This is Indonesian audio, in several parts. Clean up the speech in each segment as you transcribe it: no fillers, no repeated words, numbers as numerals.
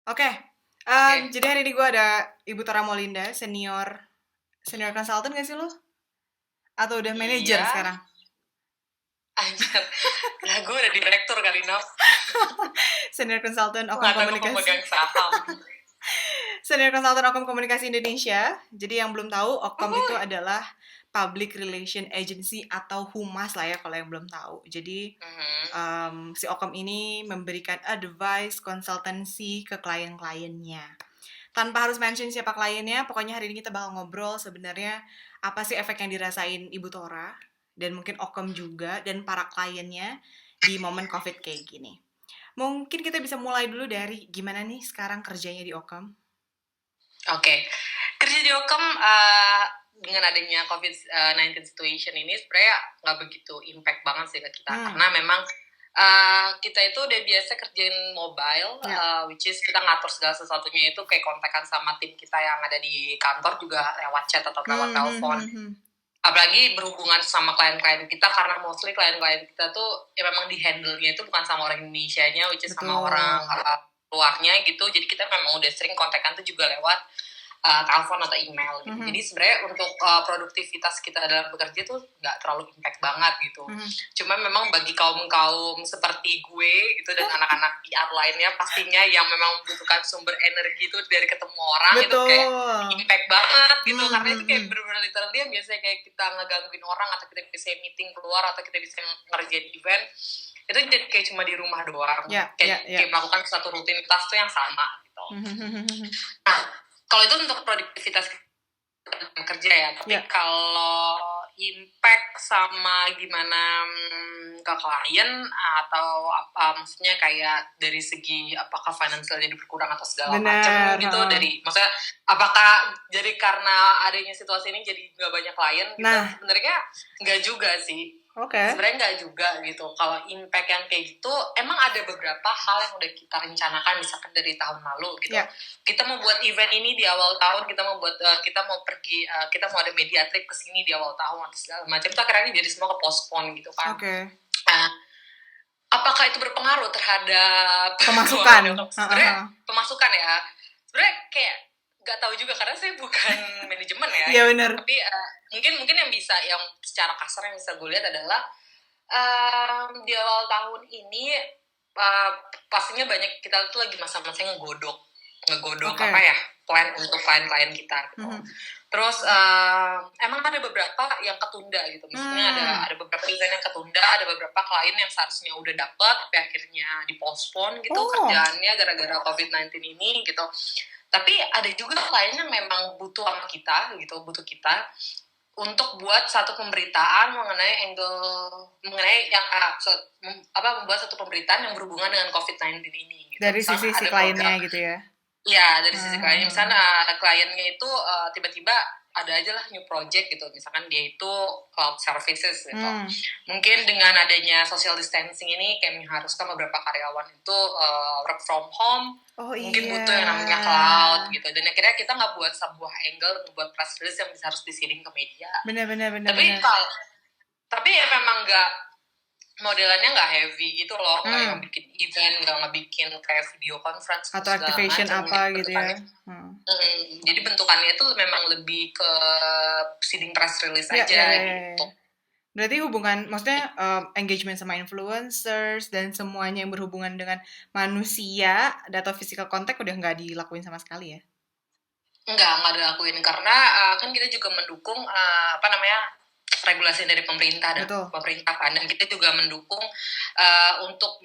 Oke, Oke. jadi hari ini gue ada Ibu Tora Molinda, senior consultant gak sih lo? Atau udah manager Iya, sekarang? anjir. Lah gue udah direktur kali, Naf. Senior consultant Gue Okom nggak tahu gue Komunikasi. pemegang saham. Senior consultant Okom Komunikasi Indonesia. Jadi yang belum tahu, Okom itu Uhuy. adalah Public Relation Agency atau humas lah ya kalau yang belum tahu. Jadi Mhm. si Okom ini memberikan advice, konsultansi ke klien-kliennya. Tanpa harus mention siapa kliennya, pokoknya hari ini kita bakal ngobrol sebenarnya apa sih efek yang dirasain Ibu Tora dan mungkin Okom juga dan para kliennya di momen COVID kayak gini. Mungkin kita bisa mulai dulu dari gimana nih sekarang kerjanya di Okom? Oke. Kerja di Okem dengan adanya COVID-19 situation ini sebenarnya nggak begitu impact banget sih ke kita. Karena memang kita itu udah biasa kerjain mobile, Ya. which is kita ngatur segala sesuatunya itu kayak kontekan sama tim kita yang ada di kantor juga lewat chat atau lewat telepon. Apalagi berhubungan sama klien-klien kita karena mostly klien-klien kita tuh ya memang di handle-nya itu bukan sama orang Indonesianya, which is sama orang Betul. luarnya gitu. Jadi kita memang udah sering kontekan tuh juga lewat telepon atau email gitu. Jadi sebenarnya untuk produktivitas kita dalam bekerja tuh nggak terlalu impact banget gitu. Cuma memang bagi kaum-kaum seperti gue gitu dan anak-anak PR lainnya pastinya yang memang membutuhkan sumber energi itu dari ketemu orang itu kayak Betul. impact banget gitu. Karena itu kayak bener-bener literally yang biasanya kayak kita ngegangguin orang atau kita bisa meeting keluar atau kita bisa ngerjain event itu jadi kayak cuma di rumah doang. Ya, kayak melakukan satu rutinitas tuh yang sama gitu. Nah, kalau itu untuk produktivitas kerja ya, tapi kalau impact sama gimana ke klien atau apa maksudnya kayak dari segi apakah financial jadi berkurang atau segala macam gitu dari maksudnya apakah jadi karena adanya situasi ini jadi nggak banyak klien gitu sebenarnya nggak juga sih. Sebenarnya nggak juga gitu. Kalau impact yang kayak gitu, emang ada beberapa hal yang udah kita rencanakan misalkan dari tahun lalu gitu. Kita mau buat event ini di awal tahun, kita mau pergi, kita mau ada media trip ke sini di awal tahun atau segala macam. Itu akhirnya jadi semua ke postpone gitu kan. Apakah itu berpengaruh terhadap pemasukan? Sebenarnya pemasukan ya. Sebenarnya kayak nggak tahu juga karena saya bukan manajemen ya. Iya benar. Tapi mungkin yang bisa yang secara kasar yang bisa gue lihat adalah di awal tahun ini pastinya banyak kita tuh lagi masa-masa ngegodok apa ya plan untuk klien-klien kita gitu. Terus emang ada beberapa yang ketunda gitu. Maksudnya ada beberapa event yang ketunda, ada beberapa klien yang seharusnya udah dapat tapi akhirnya dipospon gitu kerjaannya gara-gara COVID-19 ini gitu. Tapi ada juga klien yang memang butuh sama kita gitu, butuh kita untuk buat satu pemberitaan mengenai membuat satu pemberitaan yang berhubungan dengan COVID-19 ini gitu. Dari sisi si kliennya gitu ya. Iya, dari sisi kliennya. Misalnya kliennya itu tiba-tiba ada aja lah new project gitu. Misalkan dia itu cloud services gitu. Mungkin dengan adanya social distancing ini kayak mengharuskan beberapa karyawan itu work from home. Mungkin butuh yang namanya cloud gitu. Dan akhirnya kita nggak buat sebuah angle, buat press release yang bisa harus disiring ke media. Benar. Tapi ya memang nggak modelannya nggak heavy gitu loh, nggak yang bikin event, nggak bikin kayak video conference atau activation apa gitu ya. Jadi bentukannya itu memang lebih ke seeding press release aja gitu. Berarti hubungan, maksudnya engagement sama influencers dan semuanya yang berhubungan dengan manusia, data physical contact udah nggak dilakuin sama sekali ya? Nggak dilakuin karena kan kita juga mendukung regulasi dari pemerintah dan pemerintah kan, dan kita juga mendukung untuk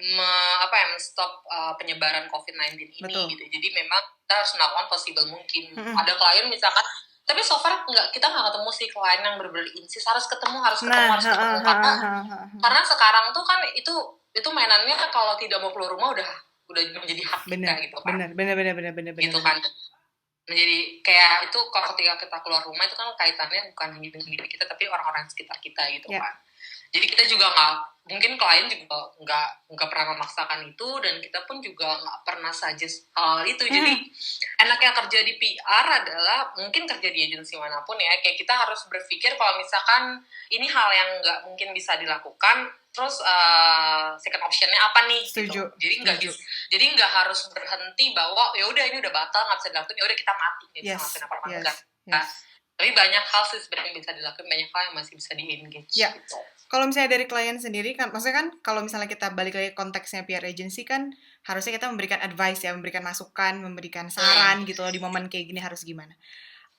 stop penyebaran COVID-19 ini gitu. Jadi memang kita harus melakukan possible mungkin. Ada klien misalkan, tapi so far kita nggak ketemu sih klien yang benar-benar insist harus ketemu karena sekarang tuh kan itu mainannya kalau tidak mau keluar rumah udah menjadi hak kita gitu kan. Bener. Gitu kan. Menjadi kayak itu kalau ketika kita keluar rumah itu kan kaitannya bukan hanya dengan diri kita tapi orang-orang sekitar kita gitu kan. Jadi kita juga mungkin klien juga nggak pernah memaksakan itu dan kita pun juga nggak pernah suggest hal itu. Jadi enaknya kerja di PR adalah mungkin kerja di agensi manapun ya, kayak kita harus berpikir kalau misalkan ini hal yang nggak mungkin bisa dilakukan, terus second optionnya apa nih Setuju. gitu. Jadi nggak harus berhenti bahwa ya udah ini udah batal nggak bisa dilakuin, ya udah kita mati nggak bisa ngelakuin apa-apa, enggak. Tapi banyak hal sih sebenarnya yang bisa dilakuin, banyak hal yang masih bisa di-engage gitu. Kalau misalnya dari klien sendiri kan, maksudnya kan kalau misalnya kita balik lagi konteksnya PR agency kan harusnya kita memberikan advice ya, memberikan masukan, memberikan saran gitu loh, di momen kayak gini harus gimana.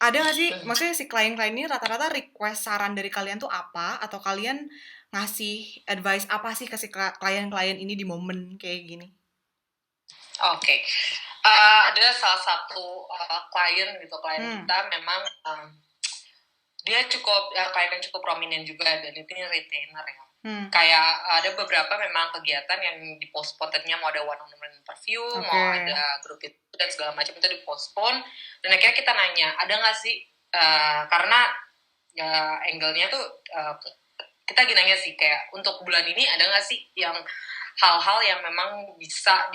Ada nggak sih, maksudnya si klien-klien ini rata-rata request saran dari kalian tuh apa, atau kalian ngasih advice apa sih ke si klien-klien ini di momen kayak gini? Oke. Ada salah satu klien kita memang dia klien yang cukup prominent juga, dan itu retainer ya. Kayak ada beberapa memang kegiatan yang dipospon-nya, mau ada one-on-one interview, mau ada grup itu dan segala macam itu dipospon. Dan akhirnya kita nanya, ada nggak sih karena angle-nya tuh kita gini nanya sih, kayak untuk bulan ini ada nggak sih yang hal-hal yang memang bisa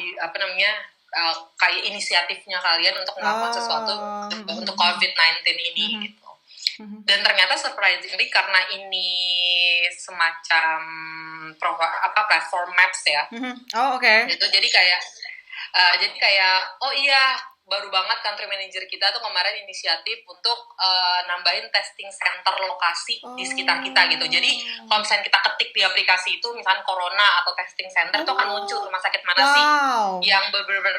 kayak inisiatifnya kalian untuk melakukan sesuatu untuk COVID-19 ini gitu. Dan ternyata surprisingly, karena ini semacam platform maps ya. Gitu, jadi kayak oh iya, baru banget country manager kita tuh kemarin inisiatif untuk nambahin testing center lokasi di sekitar kita gitu. Jadi kalau misalnya kita ketik di aplikasi itu misalnya corona atau testing center, tuh akan muncul rumah sakit mana sih yang benar-benar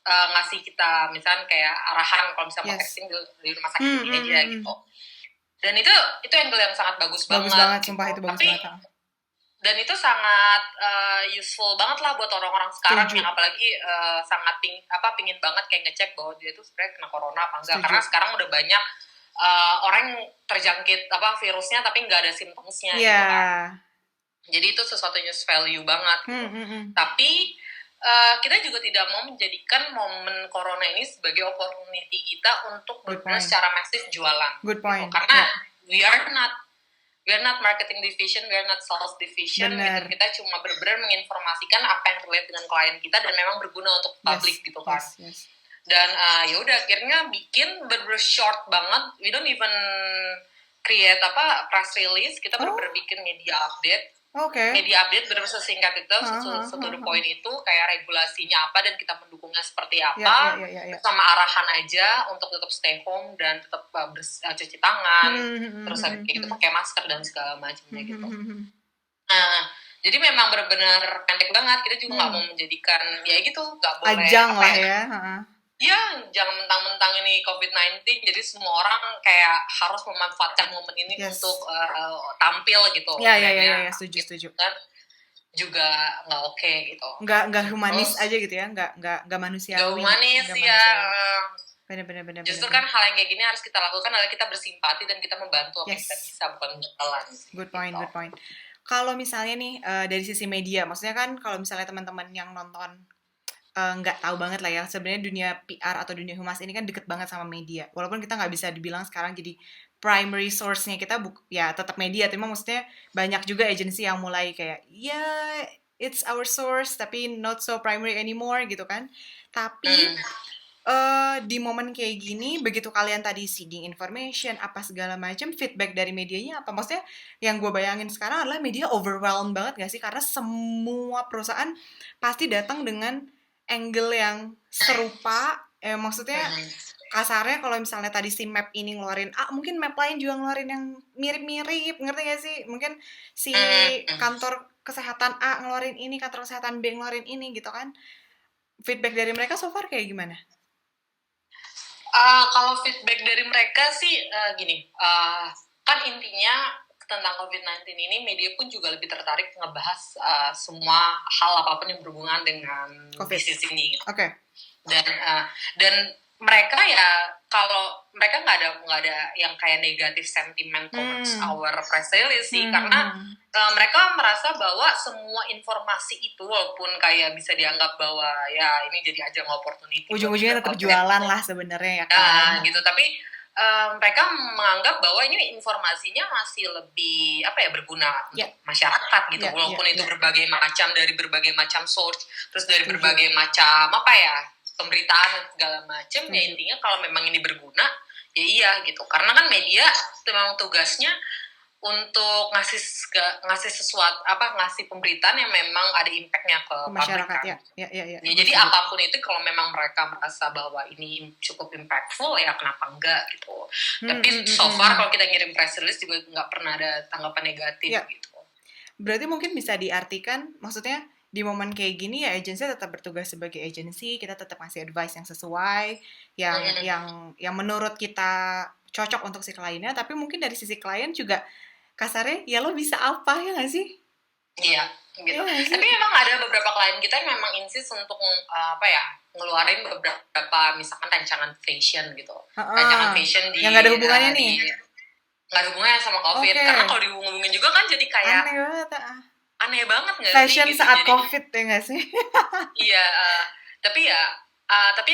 ngasih kita misalnya kayak arahan kalau misalnya mau testing di rumah sakit ini aja gitu. Dan itu angle yang sangat bagus banget. Sumpah itu bagus banget. Dan itu sangat useful banget lah buat orang-orang sekarang yang apalagi sangat pingin banget kayak ngecek bahwa dia tuh sebenarnya kena corona apa enggak. Karena sekarang udah banyak orang yang terjangkit virusnya tapi nggak ada symptomsnya gitu kan. Jadi itu sesuatu yang value banget gitu. Tapi kita juga tidak mau menjadikan momen corona ini sebagai opportunity kita untuk benar-benar secara masif jualan. Good point. Gitu. Karena we are not marketing division, we are not sales division. Gitu. Kita cuma benar-benar menginformasikan apa yang relate dengan klien kita dan memang berguna untuk publik gitu kan. Dan ya udah akhirnya bikin bener-bener short banget. We don't even create press release. Kita bener-bener bikin media update. Media update benar-benar sesingkat itu, to the point itu, kayak regulasinya apa dan kita mendukungnya seperti apa, sama arahan aja untuk tetap stay home dan tetap cuci tangan, terus kayak gitu pakai masker dan segala macamnya gitu. Jadi memang benar-benar pendek banget. Kita juga nggak mau menjadikan ya gitu, nggak boleh ajang lah ya. Ya, jangan mentang-mentang ini COVID-19, jadi semua orang kayak harus memanfaatkan momen ini untuk tampil gitu. Ya, setuju. Kan juga nggak oke gitu. Nggak humanis aja gitu ya, nggak manusiawi. Nggak humanis ya. Benar. Justru kan hal yang kayak gini harus kita lakukan adalah kita bersimpati dan kita membantu apa yang kita bisa, bukan jalan. Good point. Kalau misalnya nih dari sisi media, maksudnya kan kalau misalnya teman-teman yang nonton nggak tahu banget lah ya, sebenarnya dunia PR atau dunia humas ini kan deket banget sama media, walaupun kita nggak bisa dibilang sekarang jadi primary source-nya kita ya tetap media, tapi maksudnya banyak juga agensi yang mulai kayak it's our source tapi not so primary anymore gitu kan. Tapi di momen kayak gini, begitu kalian tadi seeding information apa segala macam, feedback dari medianya apa? Maksudnya yang gue bayangin sekarang adalah media overwhelmed banget gak sih, karena semua perusahaan pasti datang dengan angle yang serupa, maksudnya kasarnya kalau misalnya tadi si map ini ngeluarin A, mungkin map lain juga ngeluarin yang mirip-mirip, ngerti gak sih? Mungkin si kantor kesehatan A ngeluarin ini, kantor kesehatan B ngeluarin ini gitu kan. Feedback dari mereka so far kayak gimana? Kalau feedback dari mereka sih gini, kan intinya tentang COVID-19 ini, media pun juga lebih tertarik ngebahas semua hal apapun yang berhubungan dengan bisnis ini. Dan mereka ya, kalau mereka nggak ada yang kayak negatif sentiment towards our press release sih, karena mereka merasa bahwa semua informasi itu walaupun kayak bisa dianggap bahwa ya ini jadi ajang opportunity, ujung-ujungnya tetap jualan lah sebenarnya ya kan. Gitu, tapi mereka menganggap bahwa ini informasinya masih lebih berguna untuk masyarakat gitu, walaupun itu berbagai macam, dari berbagai macam source, terus dari berbagai macam pemberitaan segala macam. Ya intinya kalau memang ini berguna ya iya gitu, karena kan media memang tugasnya untuk ngasih sesuatu ngasih pemberitaan yang memang ada impactnya ke masyarakat publik, kan? ya. Jadi apapun itu kalau memang mereka merasa bahwa ini cukup impactful ya kenapa enggak gitu. Tapi so far kalau kita ngirim press release juga nggak pernah ada tanggapan negatif gitu. Berarti mungkin bisa diartikan maksudnya di momen kayak gini ya agensi tetap bertugas sebagai agensi, kita tetap ngasih advice yang sesuai, yang menurut kita cocok untuk si kliennya, tapi mungkin dari sisi klien juga kasarnya ya lo bisa apa ya nggak sih? Iya gitu. Tapi memang ada beberapa klien kita yang memang insist untuk ngeluarin beberapa misalkan rancangan fashion gitu. Rancangan fashion yang nggak ada hubungannya nih. Nggak ada hubungannya sama COVID. Karena kalau dihubungin juga kan jadi kayak aneh banget nggak sih? Fashion gitu. Saat jadi, COVID ya nggak sih? Iya, tapi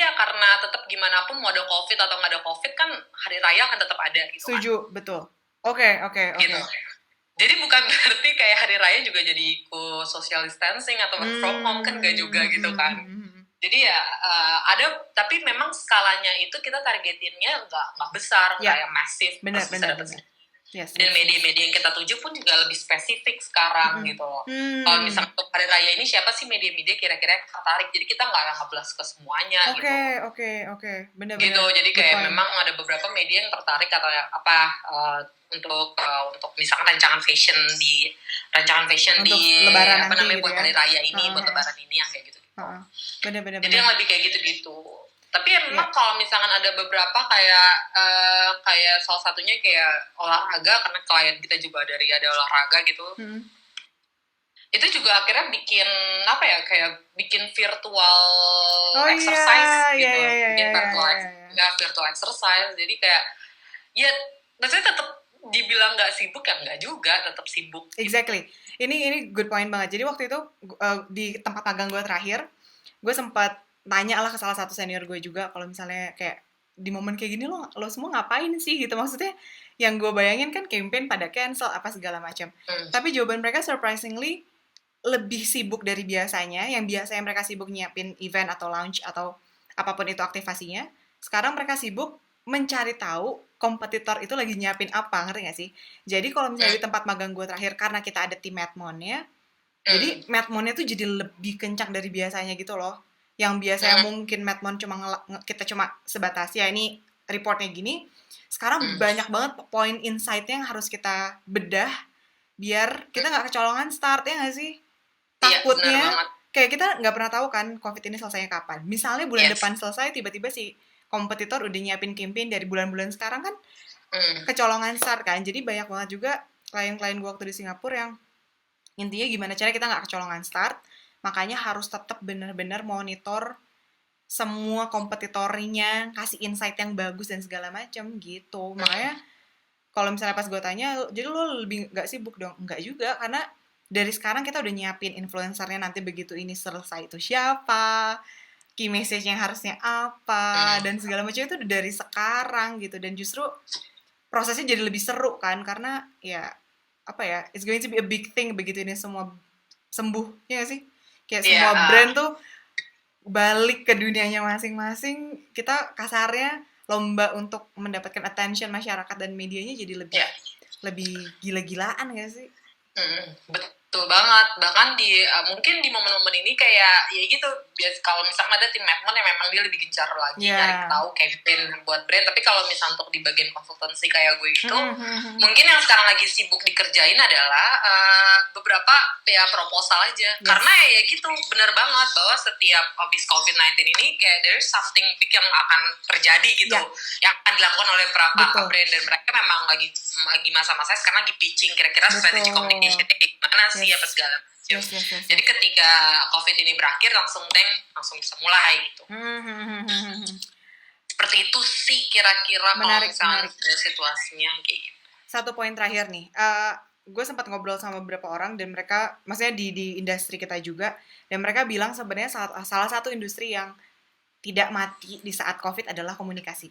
ya karena tetap gimana pun mau ada COVID atau nggak ada COVID kan hari raya akan tetap ada gitu. Setuju, kan? Betul. Oke. Gitu. Jadi bukan berarti kayak hari raya juga jadi ikut social distancing atau work from home kan gak juga gitu kan. Jadi ya ada, tapi memang skalanya itu kita targetinnya nggak besar, kayak masif. Benar. Yes, dan media-media yang kita tuju pun juga lebih spesifik sekarang gitu loh. Kalau misalnya untuk hari raya ini siapa sih media-media kira-kira yang tertarik? Jadi kita nggak ngeblas ke semuanya gitu. Oke. Benar. Gitu, jadi kayak memang ada beberapa media yang tertarik atau untuk misalkan rancangan fashion di lebaran apa namanya gitu buat hari raya ini, buat lebaran ini yang kayak gitu. Benar. Jadi yang lebih kayak gitu-gitu. Tapi ya memang kalau misalkan ada beberapa kayak salah satunya kayak olahraga, karena klien kita juga ada olahraga gitu. Itu juga akhirnya bikin bikin virtual exercise gitu. Bikin virtual exercise. Jadi kayak ya maksudnya tetap dibilang nggak sibuk kan nggak juga, tetap sibuk. Exactly. Ini good point banget. Jadi waktu itu di tempat magang gue terakhir, gue sempat tanya lah ke salah satu senior gue juga kalau misalnya kayak di momen kayak gini lo semua ngapain sih gitu, maksudnya yang gue bayangin kan campaign pada cancel apa segala macam. Tapi jawaban mereka surprisingly lebih sibuk dari biasanya. Yang biasanya mereka sibuk nyiapin event atau launch atau apapun itu aktivasinya, sekarang mereka sibuk mencari tahu kompetitor itu lagi nyiapin apa, ngerti gak sih? Jadi kalau misalnya di tempat magang gue terakhir, karena kita ada tim Madmonnya, jadi Madmonnya tuh jadi lebih kencang dari biasanya gitu loh. Yang biasanya mungkin Madmon kita cuma sebatas ya ini reportnya gini, sekarang banyak banget poin insight-nya yang harus kita bedah biar kita nggak kecolongan start, ya nggak sih? Takutnya kayak kita nggak pernah tahu kan COVID ini selesainya kapan. Misalnya bulan depan selesai, tiba-tiba si kompetitor udah nyiapin campaign dari bulan-bulan sekarang kan kecolongan start kan. Jadi banyak banget juga klien-klien gue waktu di Singapura yang intinya gimana caranya kita nggak kecolongan start. Makanya harus tetap benar-benar monitor semua kompetitornya, kasih insight yang bagus dan segala macam gitu. Makanya kalau misalnya pas gue tanya, jadi lo lebih nggak sibuk dong? Nggak juga, karena dari sekarang kita udah nyiapin influencernya nanti begitu ini selesai itu siapa, key message yang harusnya apa, dan segala macam itu udah dari sekarang gitu. Dan justru prosesnya jadi lebih seru kan, karena ya it's going to be a big thing begitu ini semua sembuh, ya gak sih? Kayak semua brand tuh balik ke dunianya masing-masing, kita kasarnya lomba untuk mendapatkan attention masyarakat dan medianya jadi lebih gila-gilaan gak sih? Betul banget. Bahkan mungkin di momen-momen ini kayak ya gitu, kalau misalnya ada tim Madmon yang memang dia lebih gencar lagi nyari tahu campaign buat brand. Tapi kalau misalnya untuk di bagian konsultansi kayak gue itu, mungkin yang sekarang lagi sibuk dikerjain adalah beberapa proposal aja. Karena ya gitu, benar banget bahwa setiap habis COVID-19 ini kayak there's something big yang akan terjadi gitu, yang akan dilakukan oleh beberapa brand, dan mereka memang lagi masa-masa sekarang lagi pitching kira-kira strategi communication gimana sih apa segala macam. Jadi ketika COVID ini berakhir langsung bisa mulai gitu. Seperti itu sih kira-kira kalau misalnya situasinya kayak gitu. Satu poin terakhir nih, gue sempat ngobrol sama beberapa orang dan mereka, maksudnya di industri kita juga, dan mereka bilang sebenarnya salah satu industri yang tidak mati di saat COVID adalah komunikasi.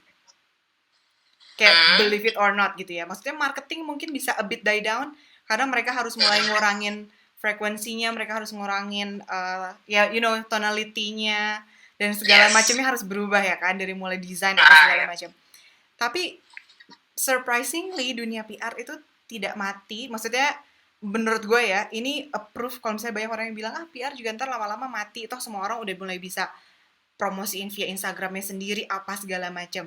Kayak believe it or not gitu ya. Maksudnya marketing mungkin bisa a bit die down karena mereka harus mulai ngurangin frekuensinya, mereka harus ngurangin tonality-nya dan segala macamnya harus berubah ya kan, dari mulai desain atau segala macam. Tapi surprisingly dunia PR itu tidak mati. Maksudnya menurut gue ya, ini approve kalau misalnya banyak orang yang bilang PR juga ntar lama-lama mati, toh semua orang udah mulai bisa promosiin via Instagramnya sendiri apa segala macam.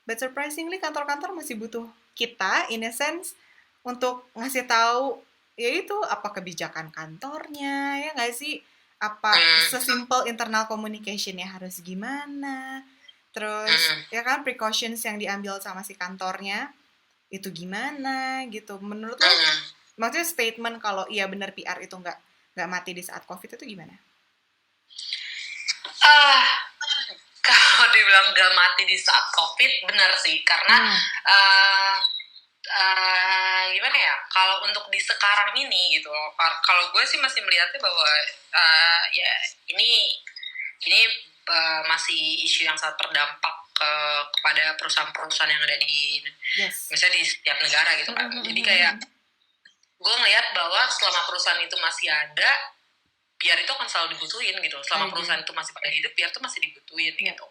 But surprisingly kantor-kantor masih butuh kita in a sense untuk ngasih tahu yaitu apa kebijakan kantornya, ya nggak sih, apa sesimpel internal communication-nya harus gimana, terus ya kan precautions yang diambil sama si kantornya itu gimana gitu. Menurut lo maksudnya statement kalau iya benar PR itu nggak mati di saat COVID itu gimana? Kalau dibilang gak mati di saat COVID, benar sih, karena gimana ya, kalau untuk di sekarang ini gitu, kalau gue sih masih melihatnya bahwa ya ini masih isu yang sangat berdampak kepada perusahaan-perusahaan yang ada di misalnya di setiap negara gitu kan. Jadi kayak gue ngelihat bahwa selama perusahaan itu masih ada, PR itu akan selalu dibutuhin gitu. Selama perusahaan itu masih pada hidup, PR itu masih dibutuhin gitu.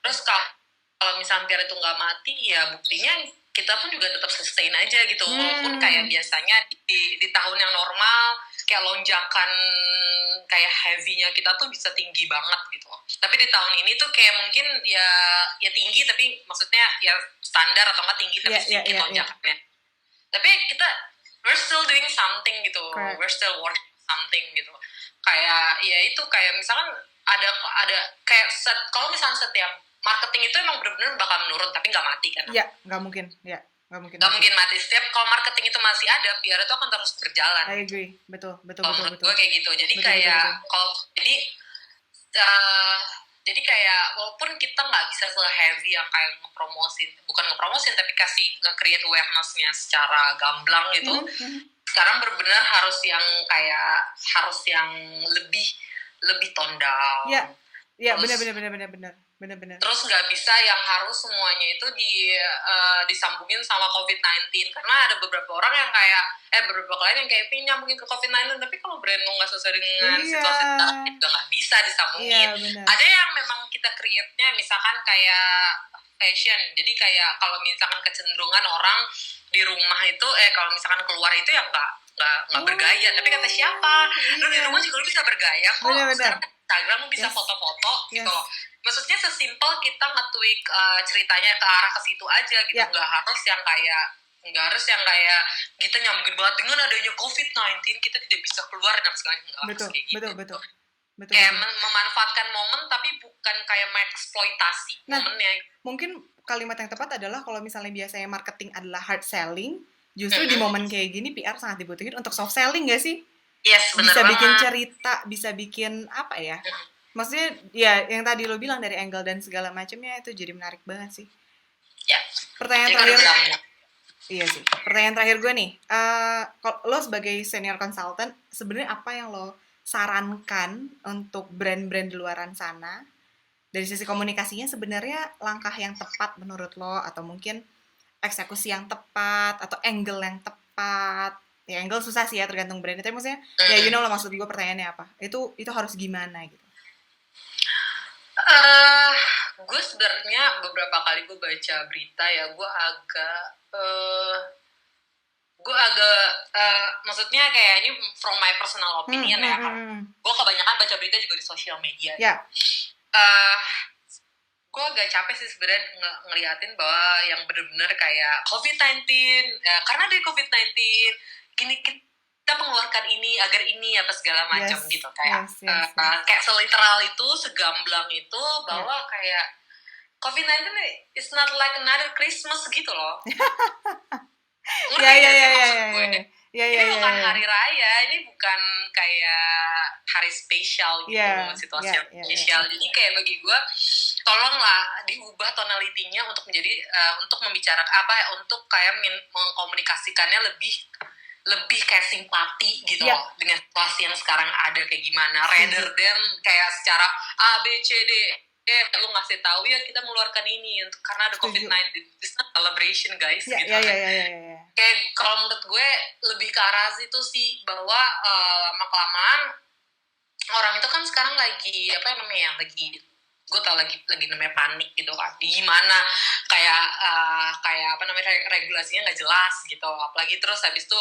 Terus kalau misalnya PR itu nggak mati, ya buktinya kita pun juga tetap sustain aja gitu. Walaupun kayak biasanya di tahun yang normal, kayak lonjakan kayak heavy-nya kita tuh bisa tinggi banget gitu. Tapi di tahun ini tuh kayak mungkin ya tinggi, tapi maksudnya ya standar atau nggak tinggi, tapi sedikit lonjakannya. Tapi we're still doing something gitu. We're still working something gitu. Kayak ya itu kayak misalkan ada kayak kalau misalnya setiap marketing itu emang benar-benar bakal menurun tapi nggak mati kan? Iya, nggak mungkin mati. Setiap kalau marketing itu masih ada, PR itu akan terus berjalan. I agree, betul. Menurut gue kayak gitu. Jadi kalau jadi kayak walaupun kita nggak bisa se-heavy yang kayak bukan ngepromosin tapi kasih nge-create awareness-nya secara gamblang gitu. Sekarang benar-benar harus yang lebih tone down. Iya, benar. Terus nggak bisa yang harus semuanya itu disambungin sama COVID-19, karena ada beberapa orang yang beberapa klien yang kayak pengen nyambungin ke COVID-19, tapi kalau brand lo nggak sesuai dengan situasi juga nggak bisa disambungin. Ada yang memang kita create-nya misalkan kayak fashion, jadi kayak kalau misalkan kecenderungan orang di rumah itu kalau misalkan keluar itu ya nggak bergaya, tapi kata siapa lu di rumah juga lu bisa bergaya kok. Sekarang Instagram lu bisa foto-foto gitu. Maksudnya sesimpel kita nge-tweak ceritanya ke arah ke situ aja gitu. Nggak harus yang kayak kita nyambungin banget dengan adanya COVID-19 kita tidak bisa keluar dan segala. Betul. Kayak memanfaatkan momen tapi bukan kayak mengeksploitasi momennya. Mungkin kalimat yang tepat adalah kalau misalnya biasanya marketing adalah hard selling, justru di momen kayak gini PR sangat dibutuhin untuk soft selling nggak sih? Yes, benar bisa banget. Bikin cerita, bisa bikin apa ya? Maksudnya ya yang tadi lo bilang dari angle dan segala macamnya itu jadi menarik banget sih. Ya. Pertanyaan terakhir. Iya sih. Pertanyaan terakhir gue nih, lo sebagai senior consultant, sebenarnya apa yang lo sarankan untuk brand-brand di luaran sana dari sisi komunikasinya, sebenarnya langkah yang tepat menurut lo, atau mungkin eksekusi yang tepat atau angle yang tepat? Ya angle susah sih ya, tergantung brand. Tapi maksudnya ya you know lah maksud gue pertanyaannya apa? Itu harus gimana gitu? Gue sebenarnya beberapa kali gue baca berita ya, gue agak maksudnya kayak ini from my personal opinion ya. Gue kebanyakan baca berita juga di sosial media. Gue agak capek sih sebenarnya ngeliatin bahwa yang benar-benar kayak COVID-19 karena dari COVID-19 gini kita mengeluarkan ini agar ini apa segala macam gitu kayak kayak seliteral itu, segamblang itu bahwa kayak COVID-19 is not like another Christmas gitu loh. Ini bukan hari raya, ini bukan kayak hari spesial gitu, situasi spesial. Jadi kayak bagi gue, tolonglah diubah tonalitinya untuk menjadi untuk membicarakan untuk kayak mengkomunikasikannya lebih kayak simpati gitu loh dengan situasi yang sekarang ada kayak gimana, rather than kayak secara A B C D lu ngasih tahu ya kita mengeluarkan ini untuk karena ada COVID-19, it's not celebration guys gitu. Kayak kalau menurut gue lebih ke arah situ sih, bahwa lama-kelamaan orang itu kan sekarang lagi lagi gue tau lagi namanya panik gitu kan, gimana kayak apa namanya, regulasinya nggak jelas gitu, apalagi terus habis itu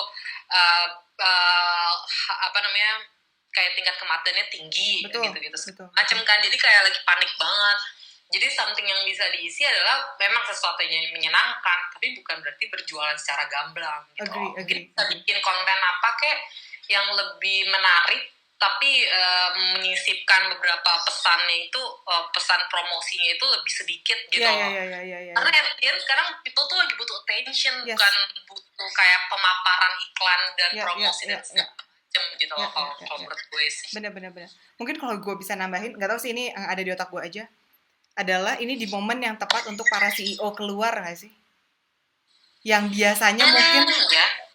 apa namanya, kayak tingkat kematiannya tinggi. Betul, gitu macam kan, jadi kayak lagi panik banget. Jadi something yang bisa diisi adalah memang sesuatu yang menyenangkan, tapi bukan berarti berjualan secara gamblang gitu. Mungkin bisa bikin konten apa kayak yang lebih menarik, tapi menyisipkan beberapa pesannya itu, pesan promosinya itu lebih sedikit gitu. Karena sekarang people tuh lagi butuh attention, bukan butuh kayak pemaparan iklan dan promosi dan segala macam gitu loh. Kalau menurut gue sih. Bener. Mungkin kalau gue bisa nambahin, nggak tahu sih ini yang ada di otak gue aja, adalah ini di momen yang tepat untuk para CEO keluar nggak sih? Yang biasanya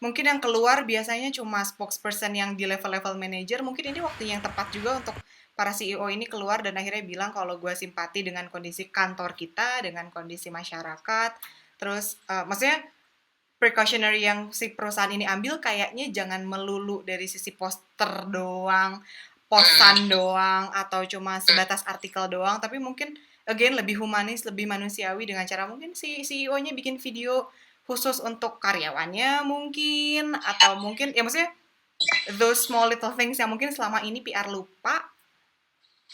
mungkin yang keluar biasanya cuma spokesperson yang di level-level manager, mungkin ini waktu yang tepat juga untuk para CEO ini keluar dan akhirnya bilang kalau gue simpati dengan kondisi kantor kita, dengan kondisi masyarakat, terus maksudnya precautionary yang si perusahaan ini ambil kayaknya jangan melulu dari sisi poster doang, posan doang, atau cuma sebatas artikel doang, tapi mungkin again lebih humanis, lebih manusiawi dengan cara mungkin si CEO-nya bikin video khusus untuk karyawannya mungkin, atau mungkin ya maksudnya those small little things yang mungkin selama ini PR lupa,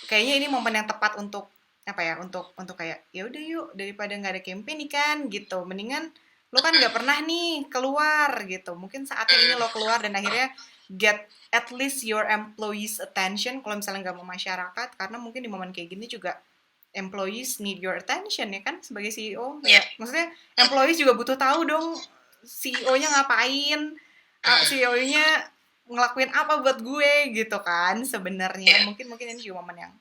kayaknya ini momen yang tepat untuk apa ya, untuk kayak ya udah yuk, daripada nggak ada campaign nih kan gitu, mendingan lo kan nggak pernah nih keluar gitu, mungkin saatnya ini lo keluar dan akhirnya get at least your employees attention kalau misalnya nggak mau masyarakat, karena mungkin di momen kayak gini juga employees need your attention ya kan sebagai CEO. Ya, maksudnya employees juga butuh tahu dong CEO-nya ngapain, CEO-nya ngelakuin apa buat gue gitu kan sebenarnya. Mungkin ini juga momen yang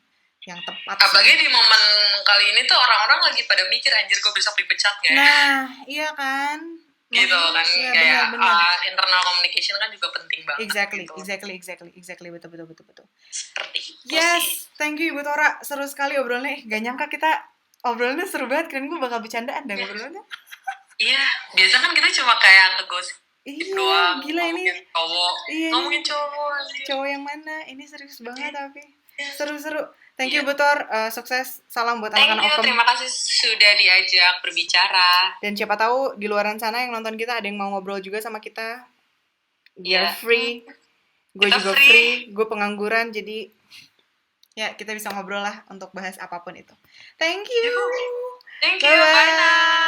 tepat. Apalagi di momen kali ini tuh orang-orang lagi pada mikir anjir gue besok dipecat gak ya? Nah, iya kan. Gitu kan, ya, kayak bener. Internal communication kan juga penting banget. Exactly, gitu. Betul. Seperti itu yes, sih. Thank you Ibu Tora, seru sekali obrolannya. Gak nyangka kita obrolannya seru banget, keren gue bakal bercandaan dah obrolannya. Iya, biasa kan kita cuma kayak ngegosip doang, gila ini ngomongin cowok. Cowok yang mana? Ini serius banget tapi seru. Thank you Bu Tor, sukses, salam buat anak-anak Okom. Terima kasih sudah diajak berbicara. Dan siapa tahu di luaran sana yang nonton kita ada yang mau ngobrol juga sama kita. Dia free, gue juga free, gue pengangguran, jadi ya kita bisa ngobrol lah untuk bahas apapun itu. Thank you. Bye now.